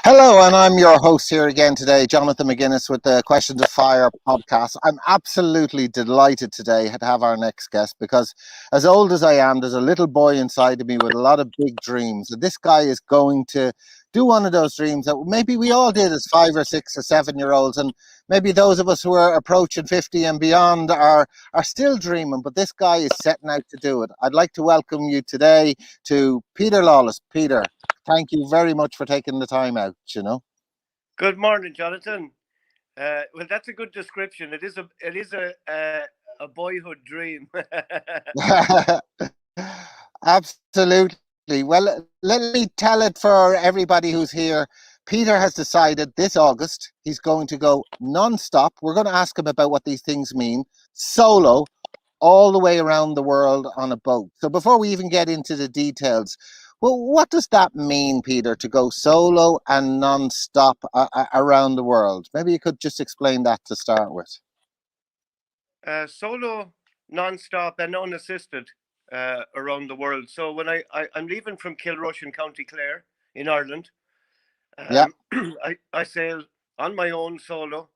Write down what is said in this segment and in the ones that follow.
Hello, and I'm your host here again today, Jonathan McGuinness with the Question to Fire podcast. I'm absolutely delighted today to have our next guest because, as old as I am, there's a little boy inside of me with a lot of big dreams. And this guy is going to do one of those dreams that maybe we all did as 5 or 6 or 7 year olds, and maybe those of us who are approaching 50 and beyond are still dreaming. But this guy is setting out to do it. I'd like to welcome you today to Peter Lawless. Peter, thank you very much for taking the time out. Good morning, Jonathan. Well, that's a good description. It is a boyhood dream. Absolutely. Well, let me tell it for everybody who's here. Peter has decided this August he's going to go non-stop. We're going to ask him about what these things mean. Solo, all the way around the world on a boat. So before we even get into the details, well, what does that mean, Peter, to go solo and non-stop around the world? Maybe you could just explain that to start with. Solo, non-stop, and unassisted around the world. So when I'm leaving from Kilrush in County Clare in Ireland, Yeah. I sail on my own solo.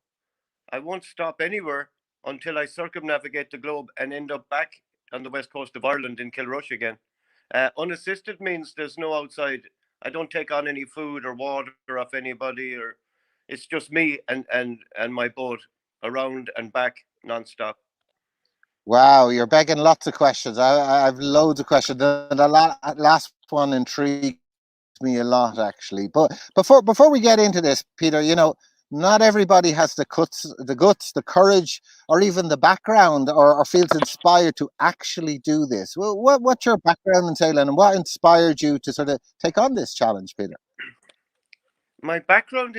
I won't stop anywhere until I circumnavigate the globe and end up back on the west coast of Ireland in Kilrush again. Unassisted means there's no outside. I don't take on any food or water off anybody, or it's just me and my boat around and back non-stop. Wow, you're begging lots of questions. I've loads of questions. The last one intrigued me a lot, actually. But before we get into this, Peter, not everybody has the guts, the courage, or even the background, or feels inspired to actually do this. Well, what's your background in sailing, and what inspired you to sort of take on this challenge, Peter? My background,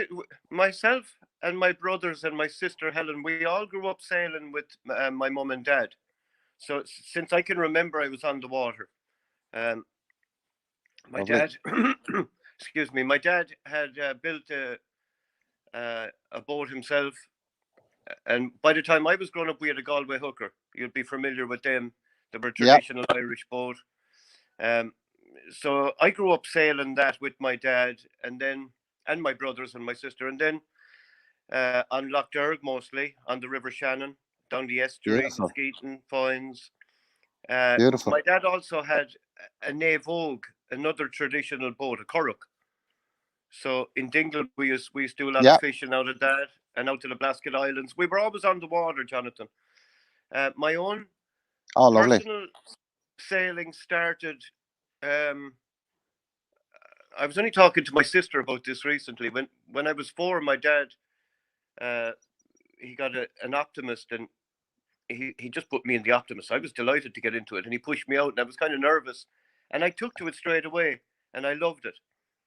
myself and my brothers and my sister Helen, we all grew up sailing with my mum and dad. So since I can remember, I was on the water. My Lovely. dad, excuse me, my dad had built a boat himself. And by the time I was growing up, we had a Galway hooker. You'd be familiar with them. They were a traditional Irish boat. So I grew up sailing that with my dad, and my brothers and my sister, and then on Lough Derg mostly, on the River Shannon, down the estuary, Beautiful. Skeeton, Foynes. Beautiful. My dad also had a Nave Ogue, another traditional boat, a curragh. So in Dingle, we used to do a lot of fishing out of that and out to the Blasket Islands. We were always on the water, Jonathan. My own personal sailing started. I was only talking to my sister about this recently. When I was 4, my dad, he got an Optimist, and he just put me in the Optimist. I was delighted to get into it, and he pushed me out, and I was kind of nervous, and I took to it straight away, and I loved it.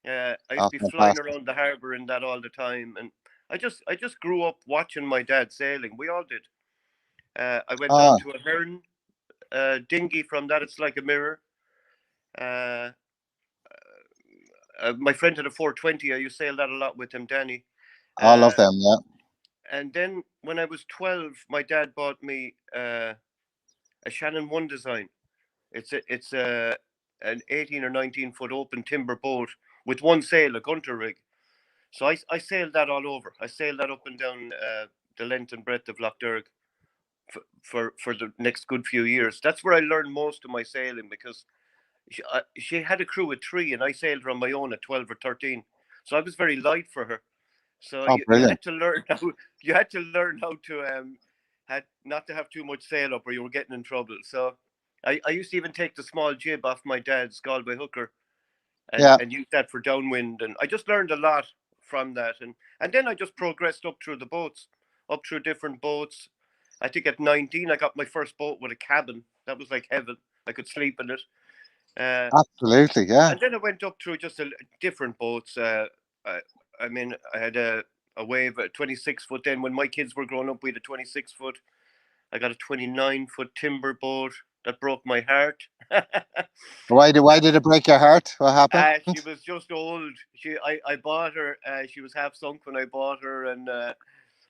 I used to be flying around the harbour in that all the time, and I just grew up watching my dad sailing. We all did. I went on to a Hearn dinghy from that. It's like a mirror. My friend had a 420. I used to sail that a lot with him, Danny. I love them, yeah. And then when I was 12, my dad bought me a Shannon One design. It's an 18 or 19-foot open timber boat with one sail, a gunter rig. So I sailed that all over. I sailed that up and down the length and breadth of Lough Derg for the next good few years. That's where I learned most of my sailing, because she had a crew of 3, and I sailed her on my own at 12 or 13. So I was very light for her. So you had to learn how to had not to have too much sail up, or you were getting in trouble. So I used to even take the small jib off my dad's Galway hooker and use that for downwind. And I just learned a lot from that. And then I just progressed up through the boats, up through different boats. I think at 19, I got my first boat with a cabin. That was like heaven. I could sleep in it. Absolutely, yeah. And then I went up through just different boats. I mean, I had a wave at 26-foot. Then when my kids were growing up, we had a 26-foot. I got a 29-foot timber boat that broke my heart. Why did it break your heart? What happened? She was just old. I bought her. She was half sunk when I bought her, and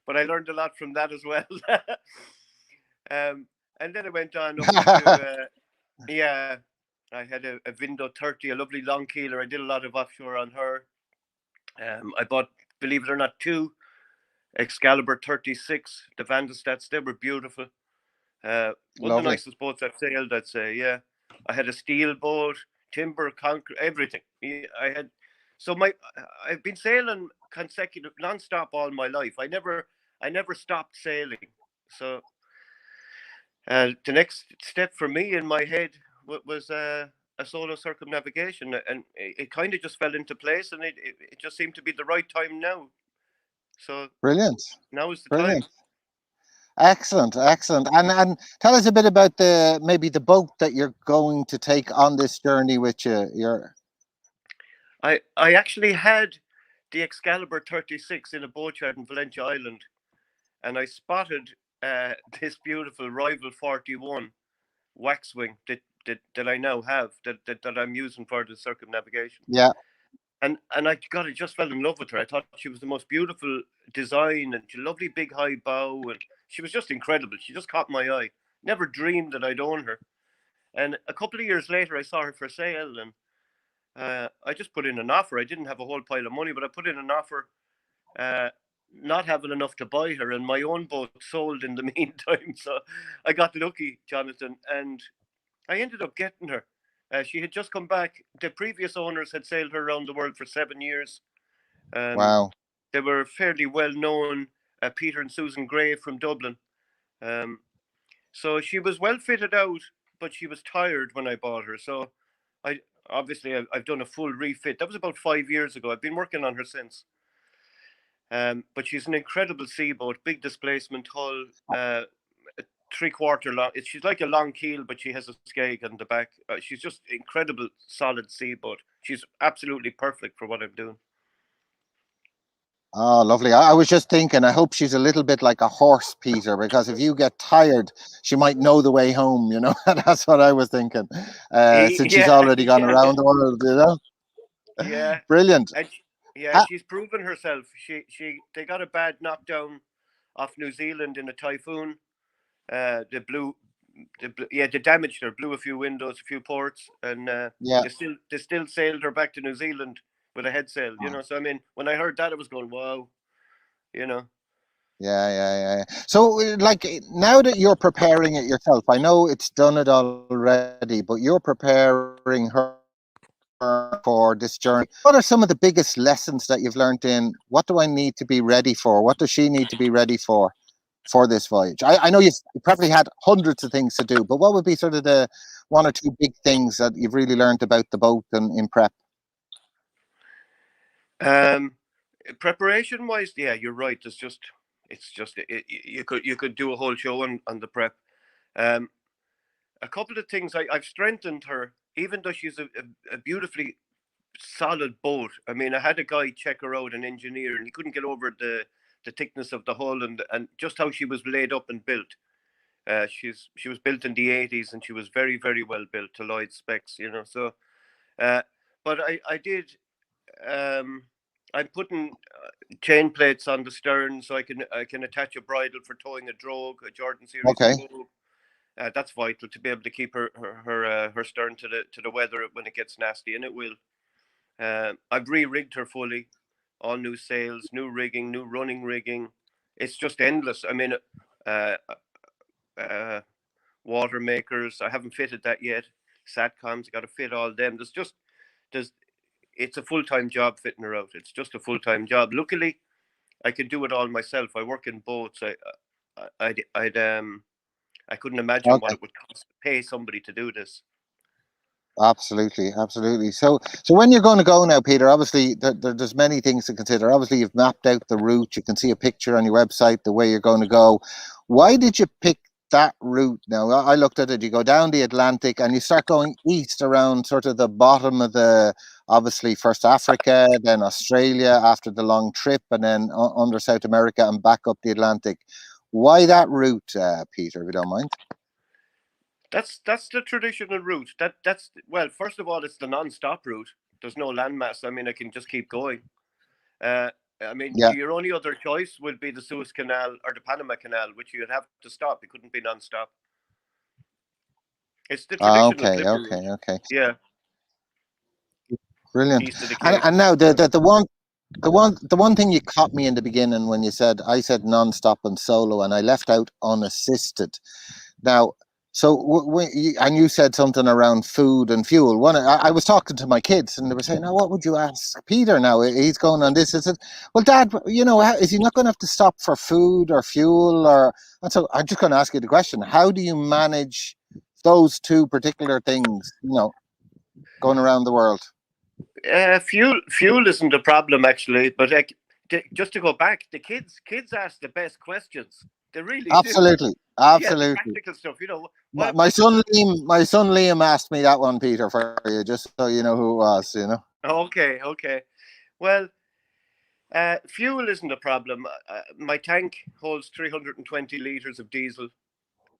but I learned a lot from that as well. And then I went on up to I had a Vindo 30, a lovely long keeler. I did a lot of offshore on her. I bought, believe it or not, two Excalibur 36, the Vandestats. They were beautiful. One of the Lovely. nicest boats I've sailed, I'd say. Yeah, I had a steel boat, timber, concrete, everything. I had, so I've been sailing consecutive, non-stop all my life. I never stopped sailing. So the next step for me in my head was a solo circumnavigation, and it kind of just fell into place, and it just seemed to be the right time now. So Brilliant. now is the time. Brilliant. Excellent, excellent. And tell us a bit about maybe the boat that you're going to take on this journey with you. I actually had the Excalibur 36 in a boat yard in Valentia Island, and I spotted this beautiful Rival 41 Waxwing that I now have, that I'm using for the circumnavigation. Yeah, And I got, I just fell in love with her. I thought she was the most beautiful design, and she lovely big high bow, and she was just incredible. She just caught my eye. Never dreamed that I'd own her. And a couple of years later, I saw her for sale, and I just put in an offer. I didn't have a whole pile of money, but I put in an offer, uh, not having enough to buy her, and my own boat sold in the meantime. So I got lucky, Jonathan, and I ended up getting her. She had just come back. The previous owners had sailed her around the world for 7 years. Um, wow. they were fairly well known, Peter and Susan Gray from Dublin. Um, so she was well fitted out, but she was tired when I bought her. So I obviously I've done a full refit. That was about 5 years ago. I've been working on her since. But she's an incredible seaboat, big displacement hull, 3/4 long. She's like a long keel, but she has a skeg on the back. She's just incredible, solid seaboat. She's absolutely perfect for what I'm doing. Oh, lovely. I was just thinking, I hope she's a little bit like a horse, Peter, because if you get tired, she might know the way home, you know? That's what I was thinking. Since she's Yeah, already gone yeah, around the world, you know? yeah. Brilliant. And yeah, Ah, she's proven herself. They got a bad knockdown off New Zealand in a typhoon. They blew, yeah, they damaged her, blew a few windows, a few ports, and yeah. they still sailed her back to New Zealand with a head sail. You know, so I mean, when I heard that, I was going, wow. You know. Yeah, yeah, yeah, yeah. So, like, now that you're preparing it yourself, I know it's done it already, but you're preparing her for this journey. What are some of the biggest lessons that you've learned in what do I need to be ready for? What does she need to be ready for this voyage? I know you've probably had hundreds of things to do, but what would be sort of the one or two big things that you've really learned about the boat and in prep? Um, preparation wise, yeah, you're right. You could do a whole show on the prep. Um, a couple of things I've strengthened her, even though she's a beautifully solid boat. I mean, I had a guy check her out, an engineer, and he couldn't get over the thickness of the hull and just how she was laid up and built. She was built in the 80s, and she was very very well built to Lloyd's specs. You know, so uh, but I did. Um, I'm putting chain plates on the stern so I can attach a bridle for towing a drogue, a Jordan series Okay. drogue. That's vital to be able to keep her stern to the weather when it gets nasty, and it will. I've re-rigged her fully, all new sails, new rigging, new running rigging. It's just endless. I mean, uh, uh, water makers. I haven't fitted that yet. Satcoms, got to fit all them. There's it's a full-time job fitting her out. It's just a full-time job. Luckily, I can do it all myself. I work in boats. I couldn't imagine what Okay. it would cost to pay somebody to do this. Absolutely, absolutely. So when you're going to go now, Peter, obviously there's many things to consider. Obviously, you've mapped out the route. You can see a picture on your website the way you're going to go. Why did you pick that route? Now, I looked at it. You go down the Atlantic and you start going east around sort of the bottom of obviously first Africa, then Australia after the long trip, and then under South America and back up the Atlantic. Why that route, Peter? If you don't mind. That's the traditional route. That's well, first of all, it's the non-stop route. There's no landmass. I mean, I can just keep going. Uh, I mean, Yeah. your only other choice would be the Suez Canal or the Panama Canal, which you'd have to stop. It couldn't be non-stop. It's the traditional Okay. clipper route. Okay. Okay. Yeah, Brilliant. east of the And Cape. now the one. the one thing you caught me in the beginning when I said nonstop and solo, and I left out unassisted. Now, so and you said something around food and fuel. I was talking to my kids, and they were saying, "Now, what would you ask Peter? Now he's going on this." I said, "Well, Dad, is he not going to have to stop for food or fuel?" And so I'm just going to ask you the question: how do you manage those two particular things? Going around the world. Fuel isn't a problem actually, but like, just to go back, the kids ask the best questions. They really do. Absolutely, Yeah, the absolutely. practical stuff. My, What my does son Liam, my son Liam asked me that one, Peter, for you, just so you know who it was. Okay, okay. Well, fuel isn't a problem. My tank holds 320 liters of diesel.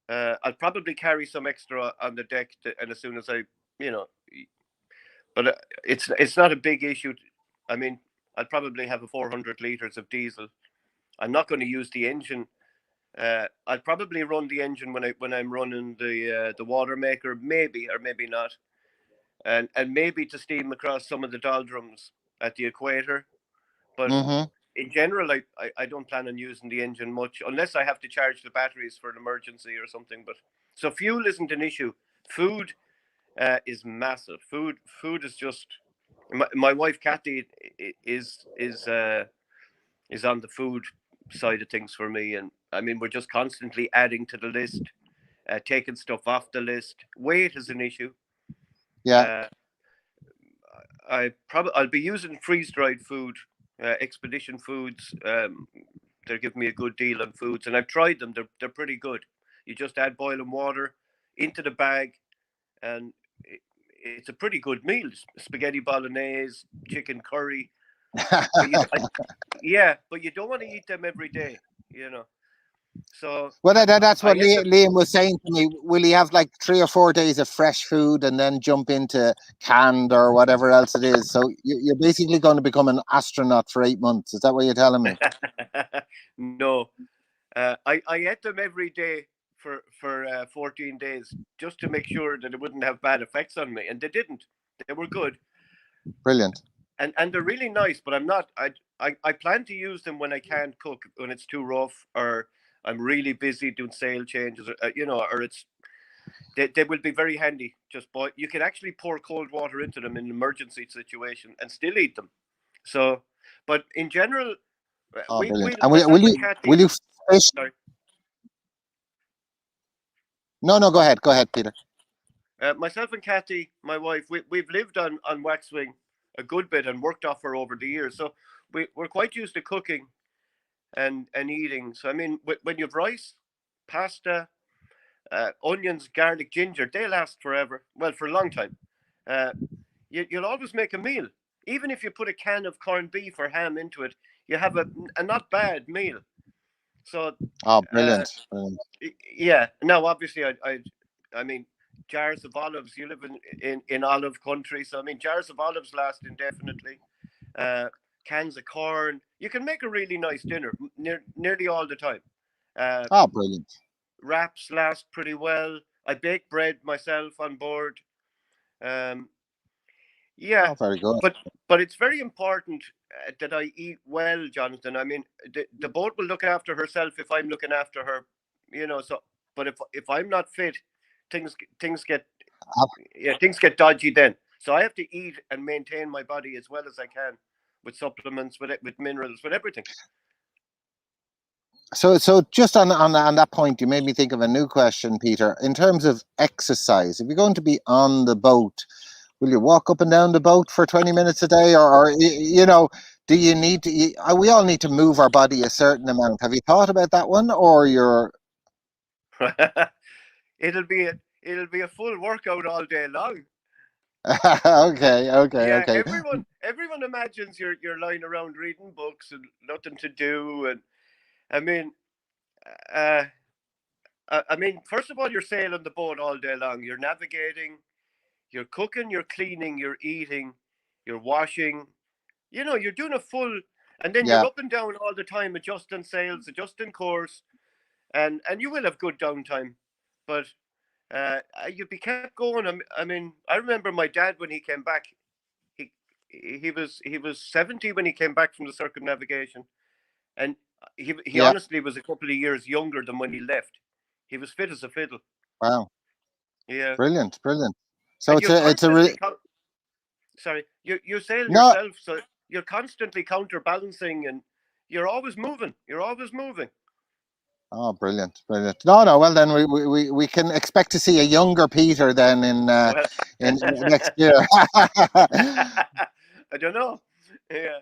I'll probably carry some extra on the deck, and as soon as you know, but it's not a big issue. I mean, I'll probably have a 400 liters of diesel. I'm not going to use the engine. I'll probably run the engine when I'm running the water maker, maybe or maybe not, and maybe to steam across some of the doldrums at the equator. But Mm-hmm. in general, I don't plan on using the engine much unless I have to charge the batteries for an emergency or something. But so fuel isn't an issue. Food is massive. Food is just my wife Kathy is on the food side of things for me, and I mean we're just constantly adding to the list, taking stuff off the list. Weight is an issue. Yeah. Uh, I'll be using freeze dried food, Expedition Foods. They're giving me a good deal on foods, and I've tried them. They're pretty good. You just add boiling water into the bag, and it's a pretty good meal. Spaghetti bolognese, chicken curry. But yeah, but you don't want to eat them every day, you know. So Well, that's I what ate them. Liam was saying to me. Will he have like 3 or 4 days of fresh food and then jump into canned or whatever else it is? So you're basically going to become an astronaut for 8 months. Is that what you're telling me? No, I ate them every day for 14 days just to make sure that it wouldn't have bad effects on me, and they didn't. They were good, Brilliant. and they're really nice. But I'm not. I plan to use them when I can't cook, when it's too rough, or I'm really busy doing sail changes, or it's they will be very handy. Just boil. You can actually pour cold water into them in an emergency situation and still eat them. So, but in general, Oh, we brilliant. And will, will myself and you will Kathy. you fish? Sorry, No, no. Go ahead. Go ahead, Peter. myself and Kathy, my wife, we've lived on Waxwing a good bit and worked off her over the years. So we're quite used to cooking and eating. So I mean, when you've rice, pasta, onions, garlic, ginger, they last forever. Well, for a long time. Uh, you'll always make a meal. Even if you put a can of corned beef or ham into it, you have a not bad meal. So, Oh, uh, brilliant. Brilliant. yeah. Now, obviously, I mean, jars of olives. You live in olive country, so I mean, jars of olives last indefinitely. Uh, Cans of corn. You can make a really nice dinner nearly all the time. Uh, Oh, brilliant. Wraps last pretty well. I bake bread myself on board. Um, yeah, Oh, very good. but it's very important that I eat well, Jonathan. I mean, the boat will look after herself if I'm looking after her, So, but if I'm not fit, things get things get dodgy then. So I have to eat and maintain my body as well as I can with supplements, with minerals, with everything. So just on that point, you made me think of a new question, Peter. In terms of exercise, if you're going to be on the boat, will you walk up and down the boat for 20 minutes a day, or do you need to? We all need to move our body a certain amount. Have you thought about that one, or you're? it'll be a, it'll be a full workout all day long. Okay, okay, Yeah, okay. everyone imagines you're lying around reading books and nothing to do, and I mean, uh, I mean, first of all, you're sailing the boat all day long. You're navigating, you're cooking, you're cleaning, you're eating, you're washing. You're doing a full, and then you're Yeah. up and down all the time, adjusting sails, adjusting course, and you will have good downtime, but you'd be kept going. I mean, I remember my dad when he came back. He he was 70 when he came back from the circumnavigation, and he Yeah. honestly was a couple of years younger than when he left. He was fit as a fiddle. Wow. Yeah, Brilliant. Brilliant. So and you're it's a constantly sorry, you sail no. yourself, so you're constantly counterbalancing, and you're always moving. You're always moving. Oh, brilliant, brilliant. No, no. Well, then we can expect to see a younger Peter then Well, in next year. I don't know. Yeah,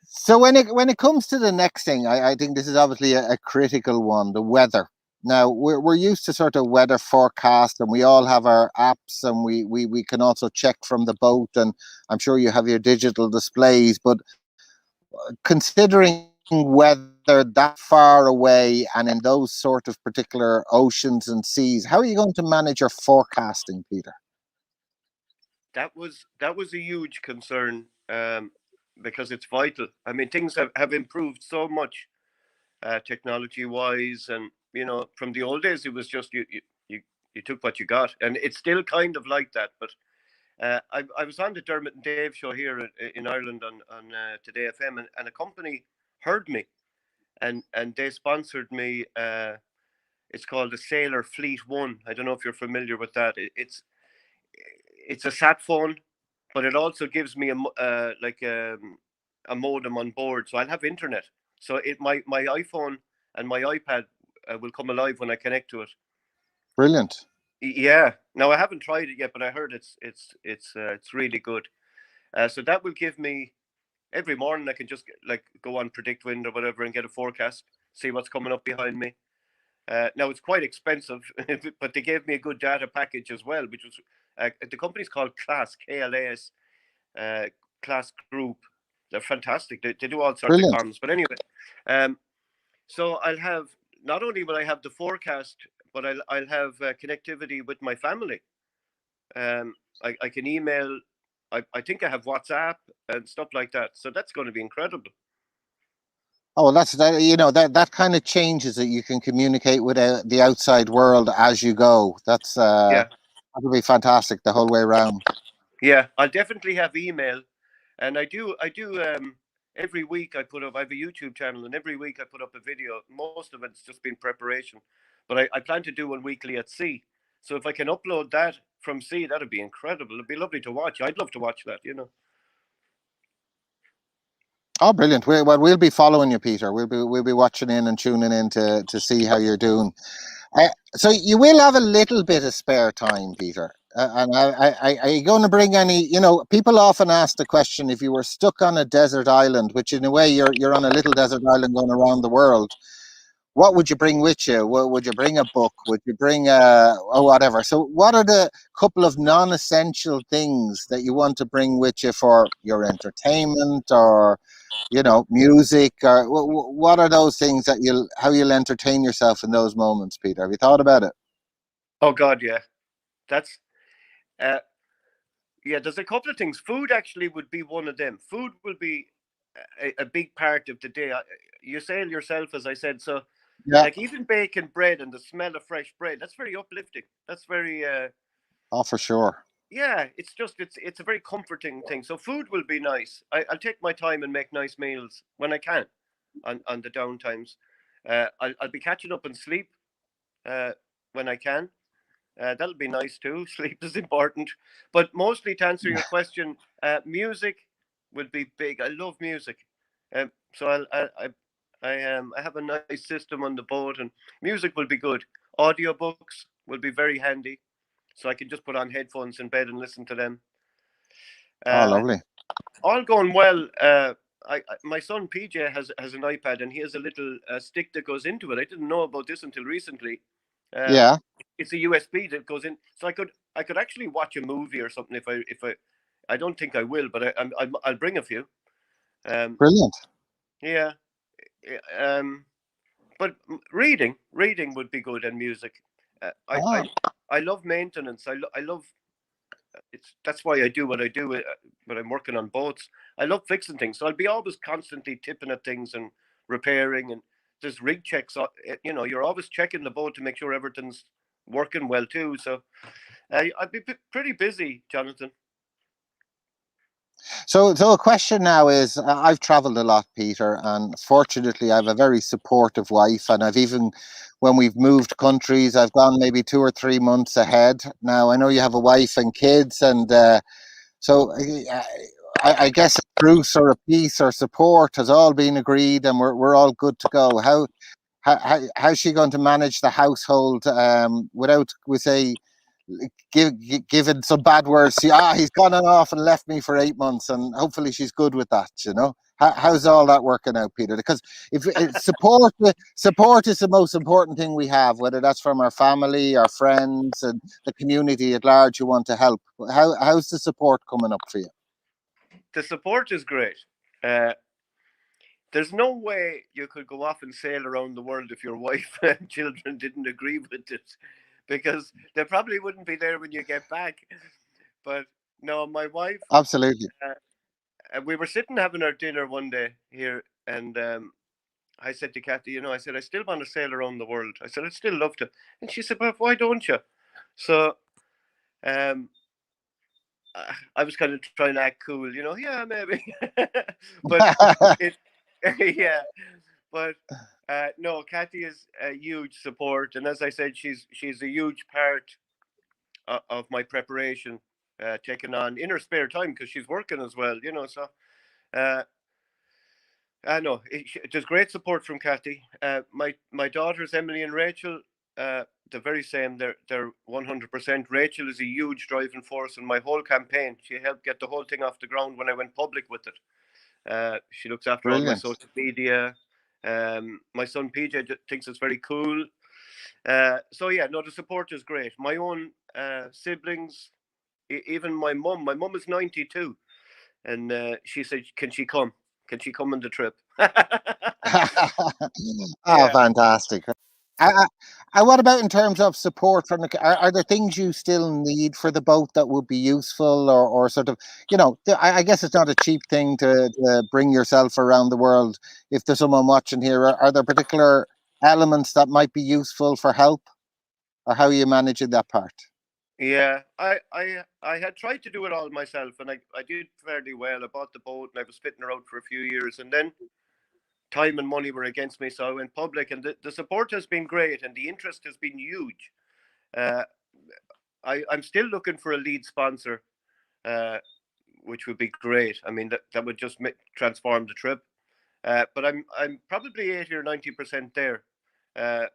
So when it comes to the next thing, I think this is obviously a critical one, the weather. Now we're used to sort of weather forecast, and we all have our apps, and we can also check from the boat, and I'm sure you have your digital displays. But considering weather that far away and in those sort of particular oceans and seas, how are you going to manage your forecasting, Peter? that was a huge concern, because it's vital. I mean, things have improved so much, technology wise, and from the old days, it was just you took what you got, and it's still kind of like that. But I was on the Dermot and Dave show here in Ireland on Today FM, and a company heard me, and they sponsored me. It's called the Sailor Fleet One. I don't know if you're familiar with that. It's a sat phone, but it also gives me a modem on board, so I'll have internet. So my iPhone and my iPad will come alive when I connect to it. Brilliant. Yeah. Now I haven't tried it yet, but I heard it's really good. So that will give me every morning. I can just like go on Predict Wind or whatever and get a forecast, see what's coming up behind me. Now it's quite expensive, but they gave me a good data package as well, which was the company's called Class KLAS, Class Group. They're fantastic. They do all sorts of Brilliant. comms. But anyway, um, so I'll have not only will I have the forecast, but I'll have connectivity with my family. I can email. I think I have WhatsApp and stuff like that. So that's going to be incredible. Oh, well, that's that. That kind of changes it. You can communicate with the outside world as you go. Yeah, That'll be fantastic the whole way around. yeah. I'll definitely have email, and I do. Every week I put up. I have a YouTube channel, and every week I put up a video. Most of it's just been preparation, but I plan to do one weekly at sea. So if I can upload that from sea, that'd be incredible. It'd be lovely to watch. I'd love to watch that. Oh, brilliant! We'll be following you, Peter. We'll be watching in and tuning in to see how you're doing. So you will have a little bit of spare time, Peter. And are you going to bring any? People often ask the question: if you were stuck on a desert island, which in a way you're on a little desert island going around the world, what would you bring with you? Would you bring a book? Would you bring or whatever? So, what are the couple of non-essential things that you want to bring with you for your entertainment or music, or what are those things that how you'll entertain yourself in those moments, Peter? Have you thought about it? Oh God, yeah. That's uh, yeah. There's a couple of things. Food actually would be one of them. Food will be a big part of the day. You sail yourself, as I said. So, Yeah. like even baking bread and the smell of fresh bread, that's very uplifting. That's very Oh, for sure. yeah. It's a very comforting thing. So food will be nice. I'll take my time and make nice meals when I can on the down times. I'll be catching up and sleep uh, when I can. That'll be nice too. Sleep is important, but mostly to answer your question, music would be big. I love music, so I have a nice system on the boat, and music will be good. Audiobooks will be very handy, so I can just put on headphones in bed and listen to them. Oh, Uh, lovely. all going well. My son PJ has an iPad, and he has a little stick that goes into it. I didn't know about this until recently. Um, Yeah. it's a USB that goes in, so I could actually watch a movie or something if I don't think I will, but I'll bring a few. Um, Brilliant. yeah, but reading would be good, and music. Uh, I I Ah, I love maintenance. I love it's that's why I do what I do when I'm working on boats. I love fixing things, so I'll be always constantly tipping at things and repairing. And there's rig checks. You're always checking the boat to make sure everything's working well too. So I'd be pretty busy, Jonathan. So a question now is, I've traveled a lot, Peter, and fortunately I have a very supportive wife, and I've even, when we've moved countries, I've gone maybe 2 or 3 months ahead. Now I know you have a wife and kids, and so I guess a truce or a peace or support has all been agreed, and we're all good to go. How's she going to manage the household without, we say, giving some bad words? He's gone on off and left me for 8 months, and hopefully she's good with that. How's all that working out, Peter? Because if support is the most important thing we have, whether that's from our family, our friends, and the community at large who want to help. How's the support coming up for you? The support is great. Uh, there's no way you could go off and sail around the world if your wife and children didn't agree with it, because they probably wouldn't be there when you get back. But no, my wife, Absolutely. we were sitting having our dinner one day here, and I said to Kathy, I said, I still want to sail around the world. I said, I'd still love to. And she said, but why don't you? So um, I was kind of trying to act cool, yeah, maybe. But it, yeah, but no, Kathy is a huge support. And as I said, she's a huge part of my preparation, taken on in her spare time because she's working as well, so. Uh, I know there's great support from Kathy. My daughters Emily and Rachel, the very same. They're 100%. Rachel is a huge driving force in my whole campaign. She helped get the whole thing off the ground when I went public with it. She looks after all my Brilliant. social media. My son PJ thinks it's very cool. So yeah, no, the support is great. My own siblings, even my mum. My mum is 92, and she said, "Can she come? Can she come on the trip?" Oh, Yeah, fantastic. I, what about in terms of support from are there things you still need for the boat that would be useful, or sort of, I guess it's not a cheap thing to bring yourself around the world. If there's someone watching here, are there particular elements that might be useful for help, or how are you managing that part? yeah. I had tried to do it all myself, and I did fairly well. I bought the boat, and I was fitting her out for a few years, and then time and money were against me, so I went public, and the support has been great, and the interest has been huge. Uh, I'm still looking for a lead sponsor, uh, which would be great. I mean, that would just transform the trip. But I'm probably 80 or 90% there. Uh,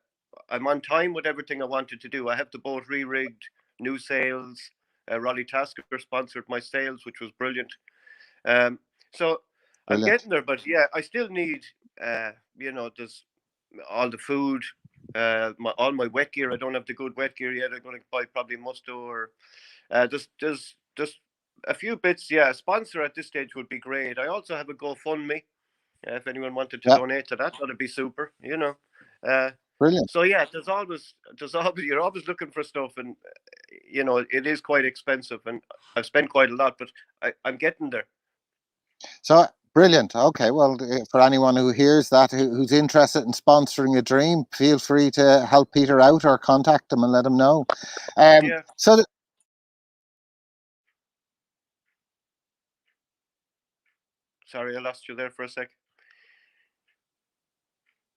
I'm on time with everything I wanted to do. I have the boat re-rigged, new sails. Raleigh Tasker sponsored my sails, which was brilliant. Um, so I'm Brilliant. getting there, but yeah, I still need, there's all the food, all my wet gear. I don't have the good wet gear yet. I'm going to buy probably Musto, or just a few bits. Yeah, a sponsor at this stage would be great. I also have a GoFundMe. If anyone wanted to Yeah, donate to that, that'd be super. Uh, brilliant. so yeah, there's always you're always looking for stuff, and it is quite expensive, and I've spent quite a lot, but I'm getting there. So brilliant. Okay, well, for anyone who hears that, who's interested in sponsoring a dream, feel free to help Peter out or contact him and let him know. Yeah. So Sorry, I lost you there for a sec.